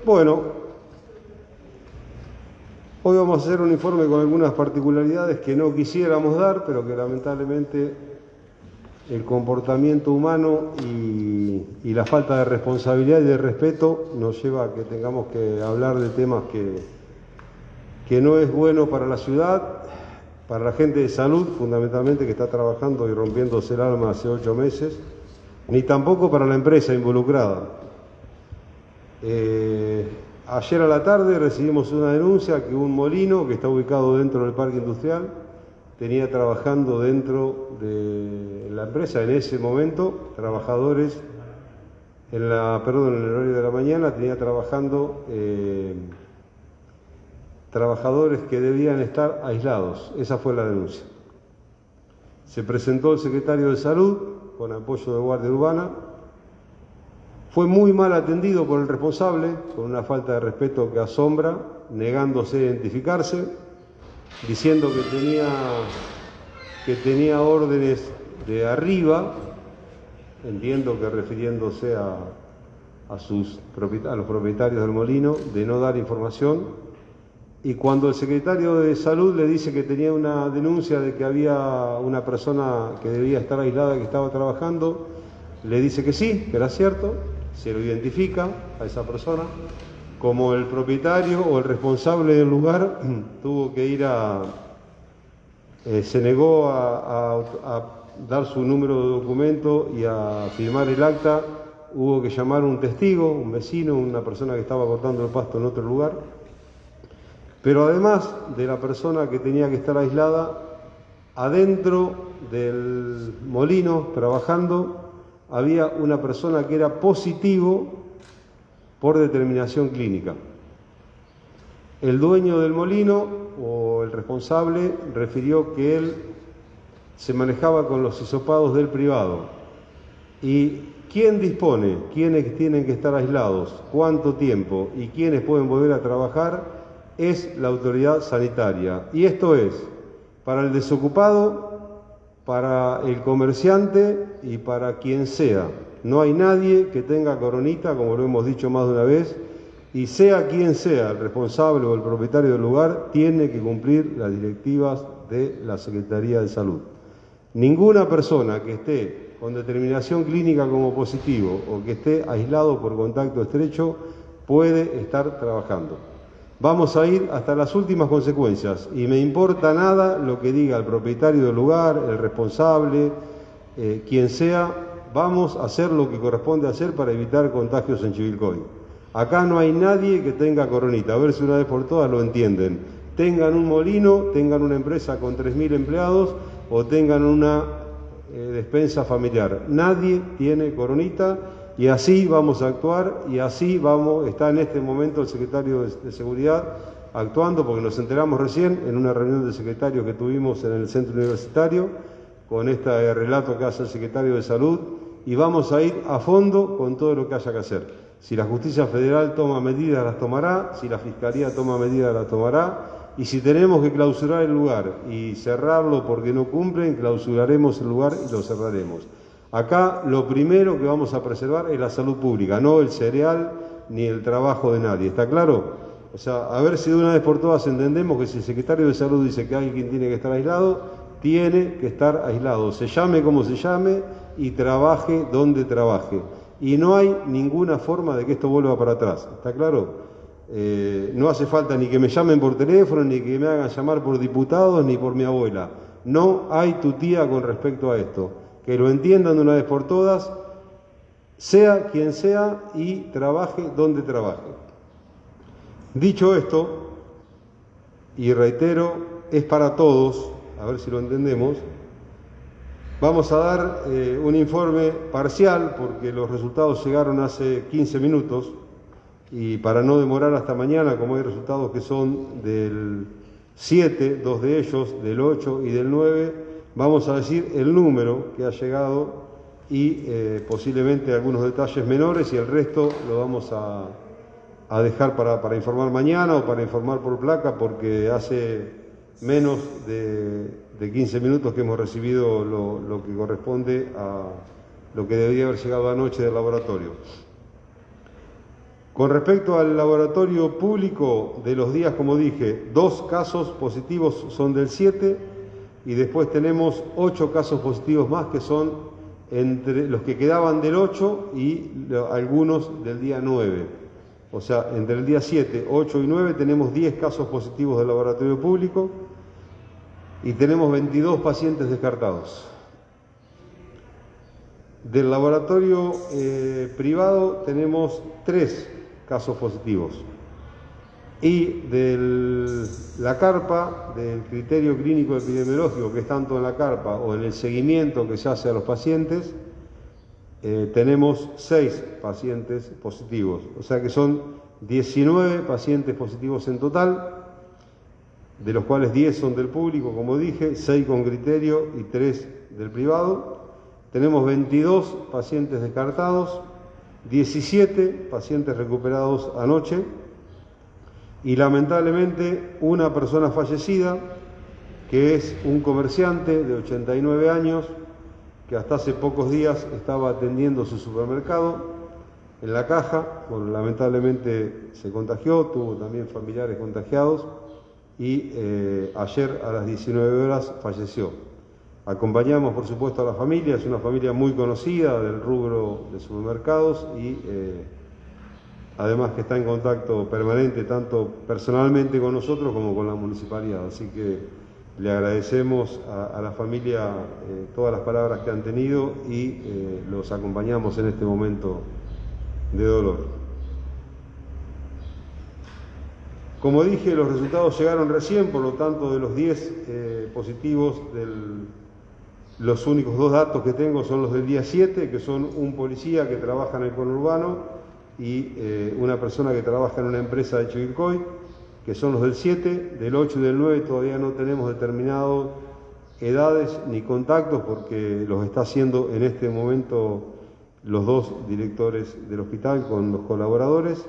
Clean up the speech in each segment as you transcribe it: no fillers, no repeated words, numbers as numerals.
Bueno, hoy vamos a hacer un informe con algunas particularidades que no quisiéramos dar, pero que lamentablemente el comportamiento humano y la falta de responsabilidad y de respeto nos lleva a que tengamos que hablar de temas que no es bueno para la ciudad, para la gente de salud, fundamentalmente, que está trabajando y rompiéndose el alma hace 8 meses, ni tampoco para la empresa involucrada. Ayer a la tarde recibimos una denuncia que un molino que está ubicado dentro del parque industrial tenía trabajando dentro de la empresa en ese momento trabajadores en el horario de la mañana tenía trabajando trabajadores que debían estar aislados. Esa fue la denuncia. Se presentó el secretario de Salud con apoyo de Guardia Urbana. Fue muy mal atendido por el responsable, con una falta de respeto que asombra, negándose a identificarse, diciendo que tenía órdenes de arriba, entiendo que refiriéndose a los propietarios del molino, de no dar información. Y cuando el secretario de Salud le dice que tenía una denuncia de que había una persona que debía estar aislada que estaba trabajando, le dice que sí, que era cierto, se lo identifica a esa persona. Como el propietario o el responsable del lugar tuvo que ir se negó a dar su número de documento y a firmar el acta, hubo que llamar a un testigo, un vecino, una persona que estaba cortando el pasto en otro lugar. Pero además de la persona que tenía que estar aislada, adentro del molino trabajando había una persona que era positivo por determinación clínica. El dueño del molino o el responsable refirió que él se manejaba con los hisopados del privado. ¿Y quién dispone? ¿Quiénes tienen que estar aislados? ¿Cuánto tiempo? ¿Y quiénes pueden volver a trabajar? Es la autoridad sanitaria. Y esto es para el desocupado, para el comerciante y para quien sea. No hay nadie que tenga coronita, como lo hemos dicho más de una vez, y sea quien sea el responsable o el propietario del lugar, tiene que cumplir las directivas de la Secretaría de Salud. Ninguna persona que esté con determinación clínica como positivo o que esté aislado por contacto estrecho puede estar trabajando. Vamos a ir hasta las últimas consecuencias y me importa nada lo que diga el propietario del lugar, el responsable, quien sea. Vamos a hacer lo que corresponde hacer para evitar contagios en Chivilcoy. Acá no hay nadie que tenga coronita, a ver si una vez por todas lo entienden. Tengan un molino, tengan una empresa con 3.000 empleados o tengan una despensa familiar. Nadie tiene coronita. Y así vamos a actuar y así está en este momento el secretario de Seguridad actuando, porque nos enteramos recién en una reunión de secretarios que tuvimos en el centro universitario con este relato que hace el secretario de Salud, y vamos a ir a fondo con todo lo que haya que hacer. Si la Justicia Federal toma medidas, las tomará, si la Fiscalía toma medidas, las tomará, y si tenemos que clausurar el lugar y cerrarlo porque no cumplen, clausuraremos el lugar y lo cerraremos. Acá lo primero que vamos a preservar es la salud pública, no el cereal ni el trabajo de nadie. ¿Está claro? O sea, a ver si de una vez por todas entendemos que si el secretario de Salud dice que alguien tiene que estar aislado, tiene que estar aislado. Se llame como se llame y trabaje donde trabaje. Y no hay ninguna forma de que esto vuelva para atrás. ¿Está claro? No hace falta ni que me llamen por teléfono, ni que me hagan llamar por diputados, ni por mi abuela. No hay tutía con respecto a esto. Que lo entiendan de una vez por todas, sea quien sea y trabaje donde trabaje. Dicho esto, y reitero, es para todos, a ver si lo entendemos, vamos a dar un informe parcial porque los resultados llegaron hace 15 minutos y para no demorar hasta mañana, como hay resultados que son del 7, 2 de ellos, del 8 y del 9, vamos a decir el número que ha llegado y posiblemente algunos detalles menores, y el resto lo vamos a dejar para informar mañana o para informar por placa, porque hace menos de 15 minutos que hemos recibido lo que corresponde a lo que debería haber llegado anoche del laboratorio. Con respecto al laboratorio público, de los días, como dije, 2 casos positivos son del 7 y después tenemos 8 casos positivos más que son entre los que quedaban del 8 y algunos del día 9. O sea, entre el día 7, 8 y 9 tenemos 10 casos positivos del laboratorio público y tenemos 22 pacientes descartados. Del laboratorio privado tenemos 3 casos positivos. Y de la carpa, del criterio clínico epidemiológico, que es tanto en la carpa o en el seguimiento que se hace a los pacientes, tenemos 6 pacientes positivos. O sea que son 19 pacientes positivos en total, de los cuales 10 son del público, como dije, 6 con criterio y 3 del privado. Tenemos 22 pacientes descartados, 17 pacientes recuperados anoche y lamentablemente una persona fallecida, que es un comerciante de 89 años que hasta hace pocos días estaba atendiendo su supermercado en La Caja. Bueno, lamentablemente se contagió, tuvo también familiares contagiados y ayer a las 19 horas falleció. Acompañamos, por supuesto, a la familia, es una familia muy conocida del rubro de supermercados y además que está en contacto permanente tanto personalmente con nosotros como con la municipalidad. Así que le agradecemos a la familia todas las palabras que han tenido y los acompañamos en este momento de dolor. Como dije, los resultados llegaron recién, por lo tanto de los 10 positivos los únicos 2 datos que tengo son los del día 7, que son un policía que trabaja en el conurbano y una persona que trabaja en una empresa de Chivilcoy, que son los del 7. Del 8 y del 9 todavía no tenemos determinado edades ni contactos porque los está haciendo en este momento los 2 directores del hospital con los colaboradores.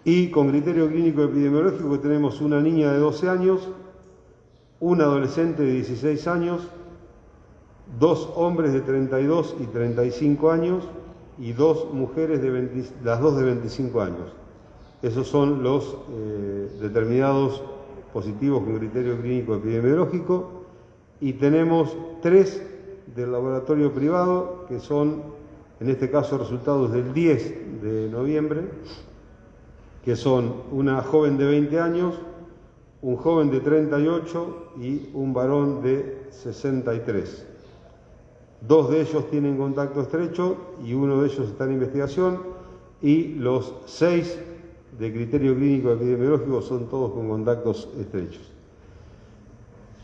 Y con criterio clínico epidemiológico tenemos una niña de 12 años, un adolescente de 16 años, 2 hombres de 32 y 35 años y 2 mujeres, las 2 de 25 años. Esos son los determinados positivos con criterio clínico epidemiológico y tenemos 3 del laboratorio privado que son, en este caso, resultados del 10 de noviembre, que son una joven de 20 años, un joven de 38 y un varón de 63. 2 de ellos tienen contacto estrecho y uno de ellos está en investigación y los 6 de criterio clínico epidemiológico son todos con contactos estrechos.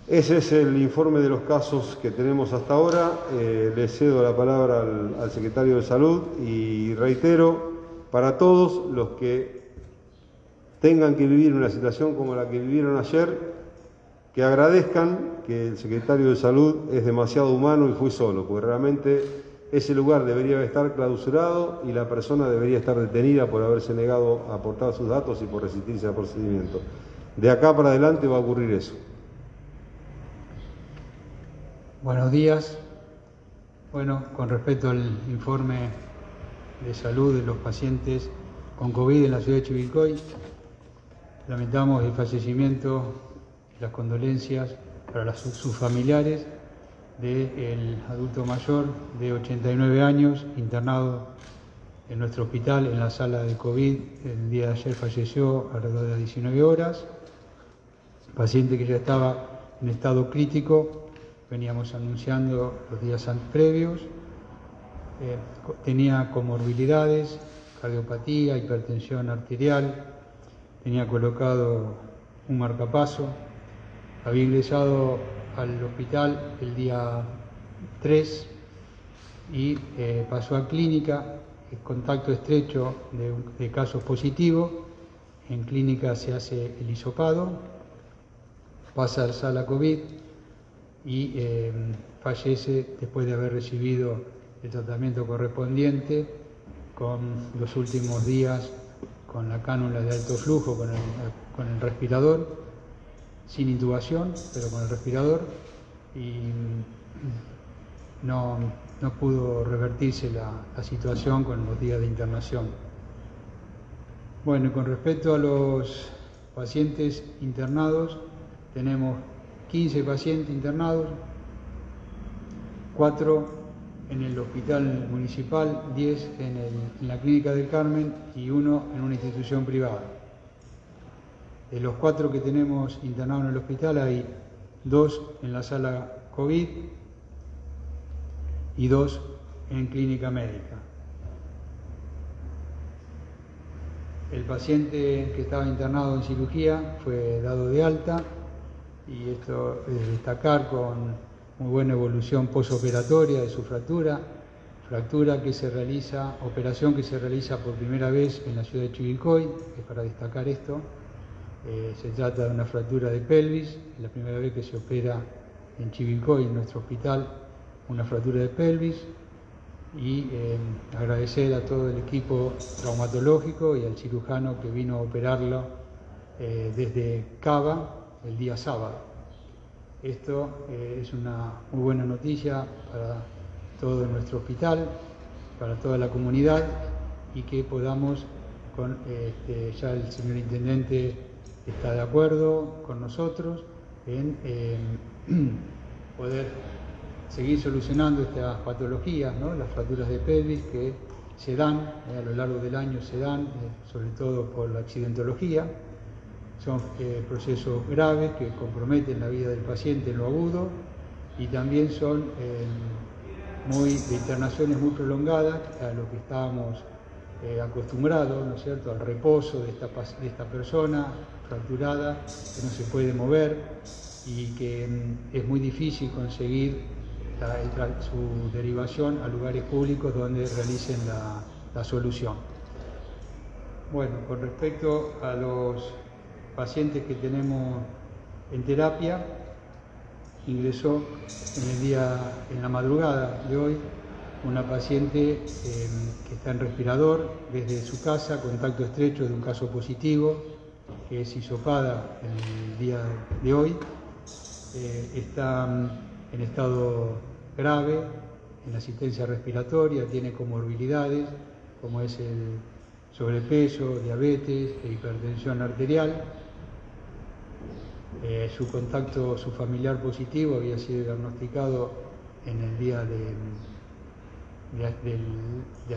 Ese es el informe de los casos que tenemos hasta ahora. Le cedo la palabra al secretario de Salud y reitero, para todos los que tengan que vivir una situación como la que vivieron ayer, que agradezcan que el secretario de Salud es demasiado humano y fue solo, porque realmente ese lugar debería estar clausurado y la persona debería estar detenida por haberse negado a aportar sus datos y por resistirse al procedimiento. De acá para adelante va a ocurrir eso. Buenos días. Bueno, con respecto al informe de salud de los pacientes con COVID en la ciudad de Chivilcoy, lamentamos el fallecimiento y las condolencias para sus familiares del adulto mayor de 89 años internado en nuestro hospital en la sala de COVID. El día de ayer falleció alrededor de las 19 horas. Paciente que ya estaba en estado crítico, veníamos anunciando los días previos. Tenía comorbilidades, cardiopatía, hipertensión arterial, tenía colocado un marcapaso, había ingresado al hospital el día 3 y pasó a clínica, en contacto estrecho de casos positivos. En clínica se hace el hisopado, pasa a la sala COVID y fallece después de haber recibido el tratamiento correspondiente, con los últimos días con la cánula de alto flujo, con el respirador, sin intubación, pero con el respirador, y no pudo revertirse la situación con los días de internación. Bueno, con respecto a los pacientes internados, tenemos 15 pacientes internados, 4 en el hospital municipal, 10 en la Clínica del Carmen y 1 en una institución privada. De los 4 que tenemos internados en el hospital, hay 2 en la sala COVID y 2 en clínica médica. El paciente que estaba internado en cirugía fue dado de alta, y esto es destacar, con muy buena evolución posoperatoria de su fractura, operación que se realiza por primera vez en la ciudad de Chivilcoy. Es para destacar esto. Se trata de una fractura de pelvis, es la primera vez que se opera en Chivilcoy, en nuestro hospital, una fractura de pelvis. Y agradecer a todo el equipo traumatológico y al cirujano que vino a operarlo desde Cava el día sábado. Esto es una muy buena noticia para todo nuestro hospital, para toda la comunidad, y que podamos, ya el señor intendente está de acuerdo con nosotros en poder seguir solucionando estas patologías, ¿no? Las fracturas de pelvis que se dan a lo largo del año, sobre todo por la accidentología. Son procesos graves que comprometen la vida del paciente en lo agudo, y también son de internaciones muy prolongadas, a lo que estábamos acostumbrados, ¿no es cierto?, al reposo de esta persona fracturada, que no se puede mover y que es muy difícil conseguir su derivación a lugares públicos donde realicen la solución. Bueno, con respecto a los pacientes que tenemos en terapia, ingresó en la madrugada de hoy una paciente que está en respirador desde su casa, contacto estrecho de un caso positivo, que es hisopada en el día de hoy. Está en estado grave en la asistencia respiratoria, tiene comorbilidades como es el sobrepeso, diabetes e hipertensión arterial. Su familiar positivo había sido diagnosticado en el día de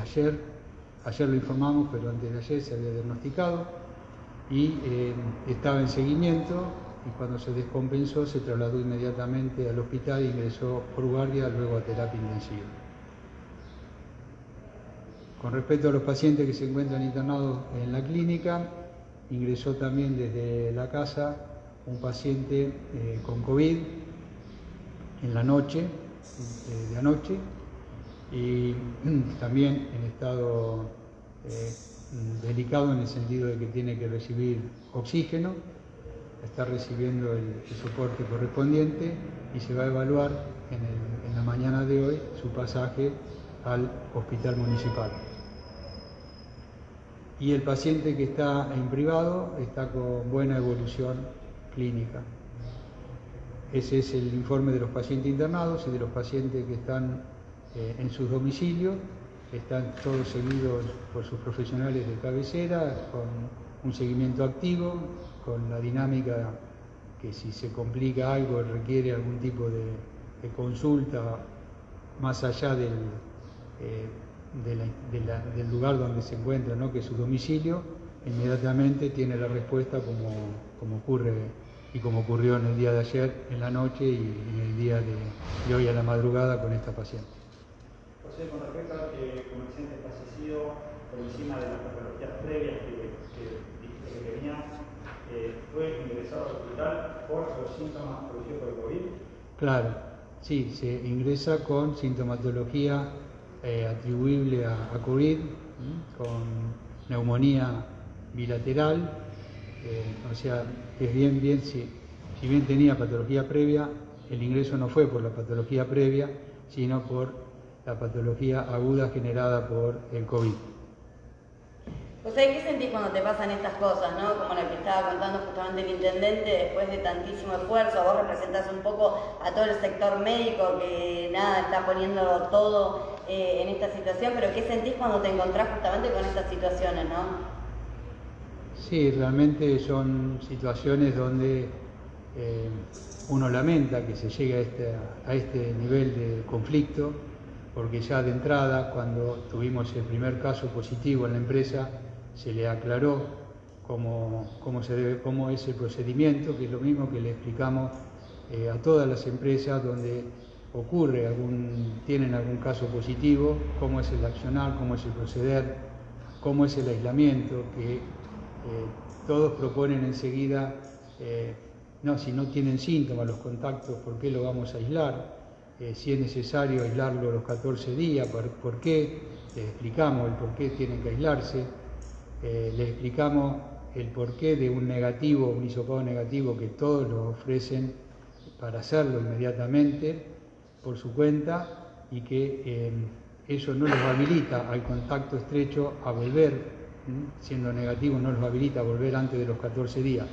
ayer. Ayer lo informamos, pero antes de ayer se había diagnosticado y estaba en seguimiento, y cuando se descompensó se trasladó inmediatamente al hospital e ingresó por guardia, luego a terapia intensiva. Con respecto a los pacientes que se encuentran internados en la clínica, ingresó también desde la casa un paciente con COVID en la noche, de anoche, y también en estado delicado, en el sentido de que tiene que recibir oxígeno. Está recibiendo el soporte correspondiente y se va a evaluar en la mañana de hoy su pasaje al hospital municipal. Y el paciente que está en privado está con buena evolución clínica. Ese es el informe de los pacientes internados y de los pacientes que están en sus domicilios. Están todos seguidos por sus profesionales de cabecera, con un seguimiento activo, con la dinámica que, si se complica algo, requiere algún tipo de consulta más allá del lugar donde se encuentra, ¿no?, que es su domicilio, inmediatamente tiene la respuesta, como ocurre y como ocurrió en el día de ayer en la noche y en el día de hoy a la madrugada con esta paciente. José, con respecto al comerciante fallecido, por encima de las patologías previas que dijiste que tenía, ¿fue ingresado al hospital por los síntomas producidos por el COVID? Claro, sí, se ingresa con sintomatología atribuible a COVID, con neumonía bilateral, o sea, es bien, si bien tenía patología previa, el ingreso no fue por la patología previa, sino por la patología aguda generada por el COVID. José, ¿qué sentís cuando te pasan estas cosas, ¿no? Como la que estaba contando justamente el intendente, después de tantísimo esfuerzo? Vos representás un poco a todo el sector médico que está poniendo todo en esta situación, pero ¿qué sentís cuando te encontrás justamente con estas situaciones, no? Sí, realmente son situaciones donde uno lamenta que se llegue a este nivel de conflicto, porque ya de entrada, cuando tuvimos el primer caso positivo en la empresa, se le aclaró cómo es el procedimiento, que es lo mismo que le explicamos a todas las empresas donde tienen algún caso positivo, cómo es el accionar, cómo es el proceder, cómo es el aislamiento, que todos proponen enseguida, si no tienen síntomas los contactos, ¿por qué lo vamos a aislar? Si es necesario aislarlo a los 14 días, ¿por qué? Les explicamos el por qué tienen que aislarse, les explicamos el porqué de un hisopado negativo que todos lo ofrecen para hacerlo inmediatamente por su cuenta, y que eso no los habilita al contacto estrecho a volver, siendo negativo no los habilita a volver antes de los 14 días.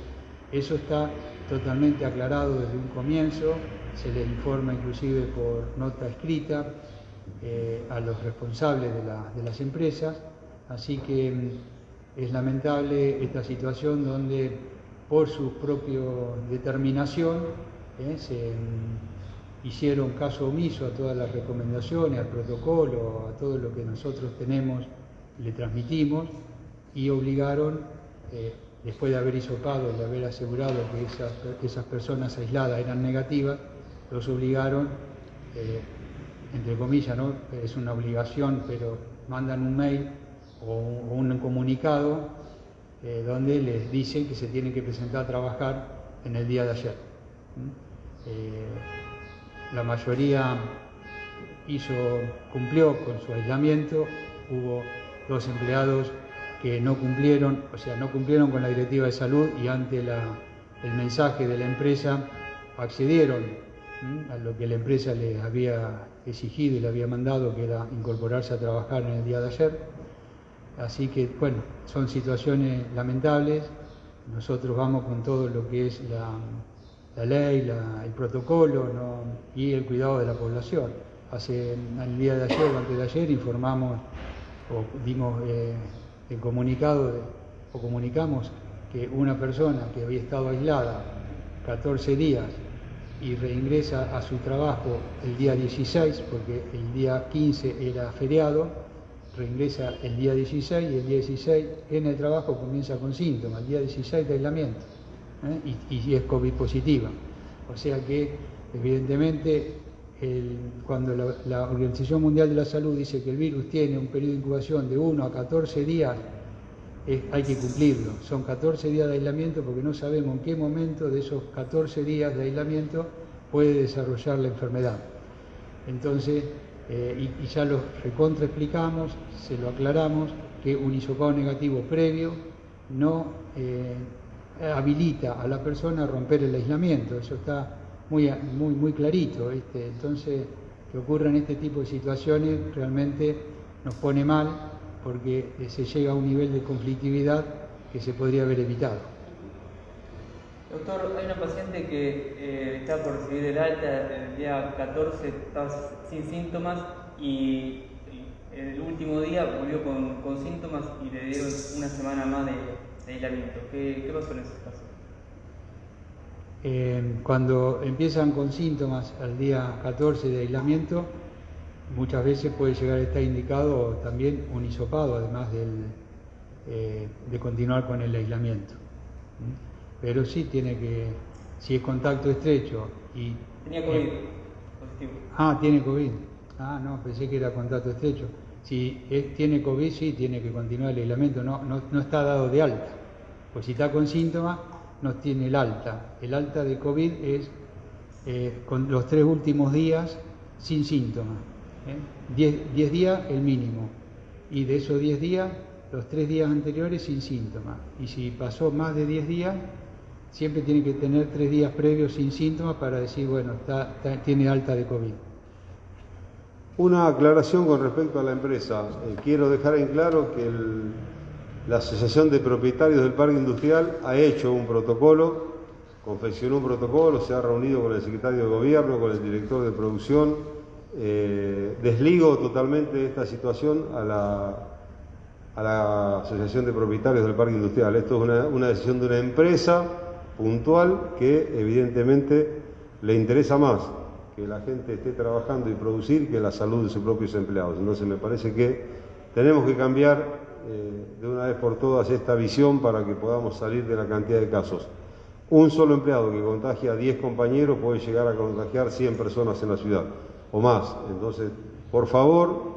Eso está totalmente aclarado desde un comienzo, se les informa inclusive por nota escrita a los responsables de las empresas, así que es lamentable esta situación donde por su propia determinación se hicieron caso omiso a todas las recomendaciones, al protocolo, a todo lo que nosotros le transmitimos, y obligaron, después de haber hisopado y de haber asegurado que esas personas aisladas eran negativas, los obligaron, entre comillas, ¿no? Es una obligación, pero mandan un mail o un comunicado donde les dicen que se tienen que presentar a trabajar en el día de ayer. La mayoría cumplió con su aislamiento. Hubo 2 empleados que no cumplieron con la directiva de salud, y ante el mensaje de la empresa accedieron a lo que la empresa les había exigido y le había mandado, que era incorporarse a trabajar en el día de ayer. Así que, bueno, son situaciones lamentables. Nosotros vamos con todo lo que es la ley, el protocolo, ¿no? Y el cuidado de la población. El día de ayer o antes de ayer informamos o dimos el comunicado o comunicamos que una persona que había estado aislada 14 días y reingresa a su trabajo el día 16, porque el día 15 era feriado, reingresa el día 16 y el día 16 en el trabajo comienza con síntomas, el día 16 de aislamiento, y es COVID positiva. O sea que, evidentemente, cuando la Organización Mundial de la Salud dice que el virus tiene un periodo de incubación de 1 a 14 días, hay que cumplirlo. Son 14 días de aislamiento, porque no sabemos en qué momento de esos 14 días de aislamiento puede desarrollar la enfermedad. Entonces, y ya lo recontraexplicamos, se lo aclaramos, que un hisopado negativo previo no habilita a la persona a romper el aislamiento. Eso está muy clarito. Entonces, que ocurran este tipo de situaciones realmente nos pone mal, porque se llega a un nivel de conflictividad que se podría haber evitado. Doctor, hay una paciente que está por recibir el alta el día 14, estaba sin síntomas, y el último día volvió con síntomas y le dieron una semana más de aislamiento. ¿Qué pasó en ese caso? Cuando empiezan con síntomas al día 14 de aislamiento, muchas veces puede llegar a estar indicado también un hisopado, además de continuar con el aislamiento. Pero sí si es contacto estrecho y... ¿Tenía COVID positivo? Tiene COVID. No, pensé que era contacto estrecho. Si tiene COVID, sí, tiene que continuar el aislamiento, no está dado de alta. Pues si está con síntomas, no tiene el alta. El alta de COVID es con los 3 últimos días sin síntomas. 10 días el mínimo, y de esos 10 días, los 3 días anteriores sin síntomas, y si pasó más de 10 días, siempre tiene que tener 3 días previos sin síntomas para decir, bueno, tiene alta de COVID. Una aclaración con respecto a la empresa. Quiero dejar en claro que la Asociación de Propietarios del Parque Industrial ha hecho un protocolo, confeccionó un protocolo, se ha reunido con el secretario de Gobierno, con el director de producción. Desligo totalmente esta situación a a la Asociación de Propietarios del Parque Industrial. Esto es una decisión de una empresa puntual que evidentemente le interesa más que la gente esté trabajando y producir que la salud de sus propios empleados. Entonces me parece que tenemos que cambiar de una vez por todas esta visión para que podamos salir de la cantidad de casos. Un solo empleado que contagia a 10 compañeros puede llegar a contagiar 100 personas en la ciudad o más. Entonces, por favor,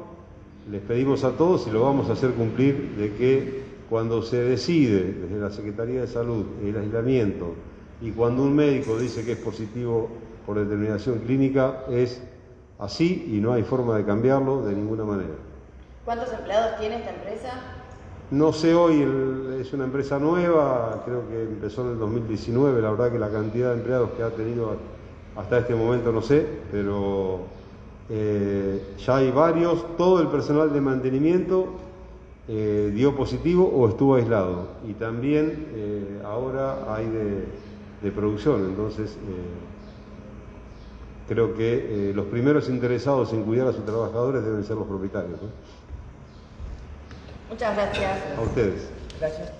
les pedimos a todos y lo vamos a hacer cumplir de que cuando se decide desde la Secretaría de Salud el aislamiento y cuando un médico dice que es positivo por determinación clínica, es así y no hay forma de cambiarlo de ninguna manera. ¿Cuántos empleados tiene esta empresa? No sé hoy, es una empresa nueva, creo que empezó en el 2019, la verdad que la cantidad de empleados que ha tenido hasta este momento no sé, pero ya hay varios, todo el personal de mantenimiento dio positivo o estuvo aislado y también ahora hay de producción, entonces creo que los primeros interesados en cuidar a sus trabajadores deben ser los propietarios, ¿no? Muchas gracias. A ustedes. Gracias.